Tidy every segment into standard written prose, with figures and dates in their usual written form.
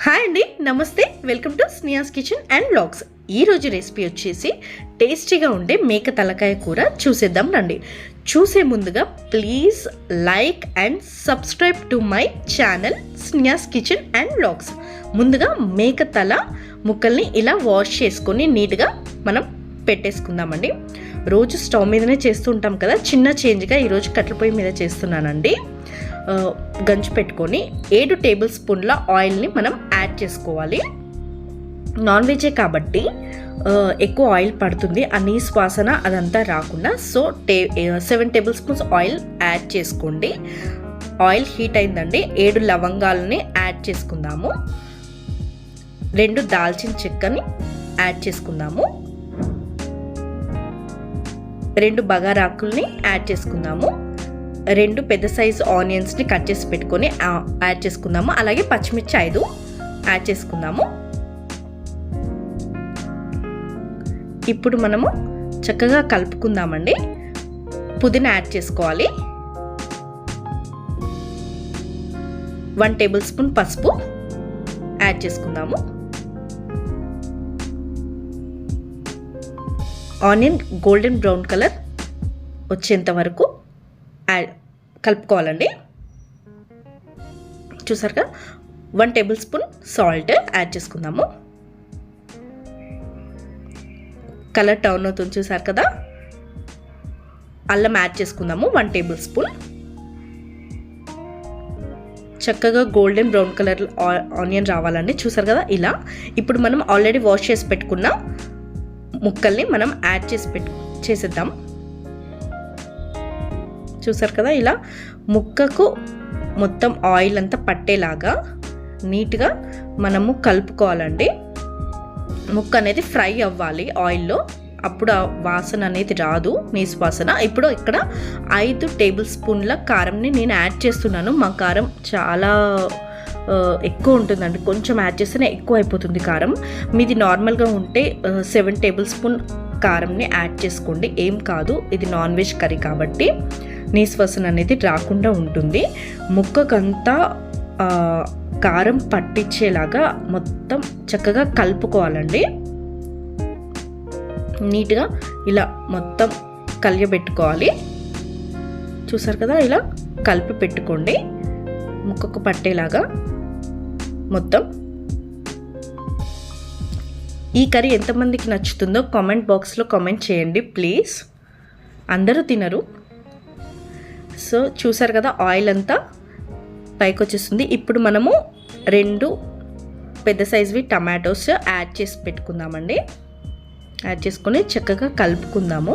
Hi అండి, నమస్తే. Welcome to Snia's kitchen and vlogs. ఈరోజు రెసిపీ వచ్చేసి టేస్టీగా ఉండే మేక తలకాయ కూర చూసేద్దాం రండి. చూసే ముందుగా please like and subscribe to my channel Snia's kitchen and vlogs. ముందుగా మేక తల ముక్కల్ని ఇలా వాష్ చేసుకొని నీట్గా మనం పెట్టేసుకుందామండి. రోజు స్టవ్ మీదనే చేస్తూ ఉంటాం కదా, చిన్న చేంజ్గా ఈరోజు కట్టెల పొయ్యి మీద చేస్తున్నానండి. గంజు పెట్టుకొని 7 టేబుల్ స్పూన్ల ఆయిల్ని మనం యాడ్ చేసుకోవాలి. నాన్ వెజే కాబట్టి ఎక్కువ ఆయిల్ పడుతుంది, ఆ నీసు వాసన అదంతా రాకుండా. So 7 table spoons oil add చేసుకోండి. ఆయిల్ హీట్ అయిందండి. 7 లవంగాలని యాడ్ చేసుకుందాము. 2 దాల్చిన చెక్కని యాడ్ చేసుకుందాము. 2 బగారాకుల్ని యాడ్ చేసుకుందాము. 2 పెద్ద సైజు ఆనియన్స్ని కట్ చేసి పెట్టుకొని యాడ్ చేసుకుందాము. అలాగే పచ్చిమిర్చి 5 యాడ్ చేసుకుందాము. ఇప్పుడు మనము చక్కగా కలుపుకుందామండి. పుదీనా యాడ్ చేసుకోవాలి. 1 టేబుల్ స్పూన్ పసుపు యాడ్ చేసుకుందాము. ఆనియన్ గోల్డెన్ బ్రౌన్ కలర్ వచ్చేంత వరకు కలుపుకోవాలండి. చూసారుగా 1 టేబుల్ స్పూన్ సాల్ట్ యాడ్ చేసుకుందాము. కలర్ టర్న్ అవుతుంది, చూసారు కదా. అల్లం యాడ్ చేసుకుందాము 1 టేబుల్ స్పూన్. చక్కగా గోల్డెన్ బ్రౌన్ కలర్ ఆనియన్ రావాలండి, చూసారు కదా ఇలా. ఇప్పుడు మనం ఆల్రెడీ వాష్ చేసి పెట్టుకున్న ముక్కల్ని మనం యాడ్ చేసేద్దాం. చూసారు కదా, ఇలా ముక్కకు మొత్తం ఆయిల్ అంతా పట్టేలాగా నీట్గా మనము కలుపుకోవాలండి. ముక్క అనేది ఫ్రై అవ్వాలి ఆయిల్లో, అప్పుడు ఆ వాసన అనేది రాదు, నీసు వాసన. ఇప్పుడు ఇక్కడ 5 టేబుల్ స్పూన్ల కారంని నేను యాడ్ చేస్తున్నాను. మా కారం చాలా ఎక్కువ ఉంటుందండి, కొంచెం యాడ్ చేస్తేనే ఎక్కువ అయిపోతుంది కారం. మీది నార్మల్గా ఉంటే 7 టేబుల్ స్పూన్ కారంని యాడ్ చేసుకోండి, ఏం కాదు. ఇది నాన్ వెజ్ కర్రీ కాబట్టి నీసు వాసన అనేది రాకుండా ఉంటుంది. ముక్కకంతా కారం పట్టించేలాగా మొత్తం చక్కగా కలుపుకోవాలండి. నీట్గా ఇలా మొత్తం కలియబెట్టుకోవాలి. చూసారు కదా, ఇలా కలిపి పెట్టుకోండి ముక్కకు పట్టేలాగా మొత్తం. ఈ కర్రీ ఎంతమందికి నచ్చుతుందో కామెంట్ బాక్స్లో కామెంట్ చేయండి ప్లీజ్. అందరూ తినరు. సో చూసారు కదా, ఆయిల్ అంతా పైకి వచ్చేస్తుంది. ఇప్పుడు మనము 2 పెద్ద సైజువి టమాటోస్ యాడ్ చేసి పెట్టుకుందామండి. యాడ్ చేసుకొని చక్కగా కలుపుకుందాము.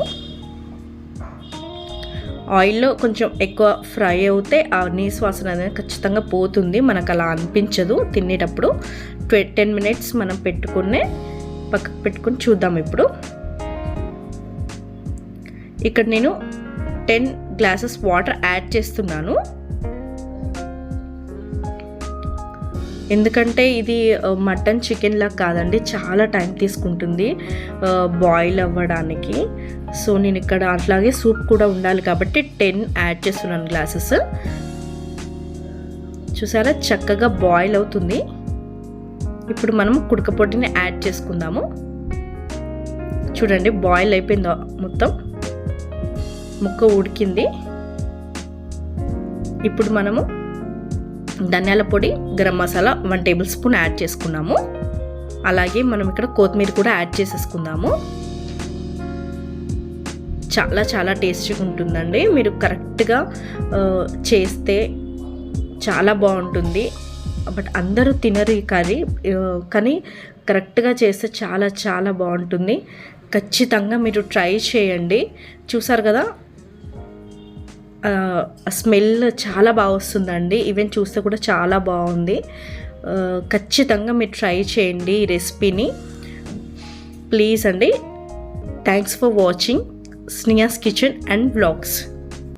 ఆయిల్లో కొంచెం ఎక్కువ ఫ్రై అవుతే ఆ నీసు వాసన అనేది ఖచ్చితంగా పోతుంది, మనకు అలా అనిపించదు తినేటప్పుడు. 10 మినిట్స్ మనం పక్కకు పెట్టుకొని చూద్దాం. ఇప్పుడు ఇక్కడ నేను 10 గ్లాసెస్ వాటర్ యాడ్ చేస్తున్నాను. ఎందుకంటే ఇది మటన్ చికెన్ లాగా కాదండి, చాలా టైం తీసుకుంటుంది బాయిల్ అవ్వడానికి. సో నేను ఇక్కడ అట్లాగే సూప్ కూడా ఉండాలి కాబట్టి 10 యాడ్ చేస్తున్నాను గ్లాసెస్. చూసారా, చక్కగా బాయిల్ అవుతుంది. ఇప్పుడు మనం కుడకపొడిని యాడ్ చేసుకుందాము. చూడండి, బాయిల్ అయిపోయింది మొత్తం, ముక్క ఉడికింది. ఇప్పుడు మనము ధనియాల పొడి, garam masala 1 table spoon add చేసుకున్నాము. అలాగే మనం ఇక్కడ కొత్తిమీర కూడా యాడ్ చేసేసుకుందాము. చాలా చాలా టేస్టీగా ఉంటుందండి. మీరు కరెక్ట్గా చేస్తే చాలా బాగుంటుంది. బట్ అందరూ తినరు ఈ కర్రీ, కానీ కరెక్ట్గా చేస్తే చాలా చాలా బాగుంటుంది. ఖచ్చితంగా మీరు ట్రై చేయండి. చూసారు కదా, స్మెల్ చాలా బాగా వస్తుందండి. ఈవెన్ చూస్తే కూడా చాలా బాగుంది. ఖచ్చితంగా మీరు ట్రై చేయండి ఈ రెసిపీని ప్లీజ్ అండి. Thanks for watching Snia's kitchen and vlogs.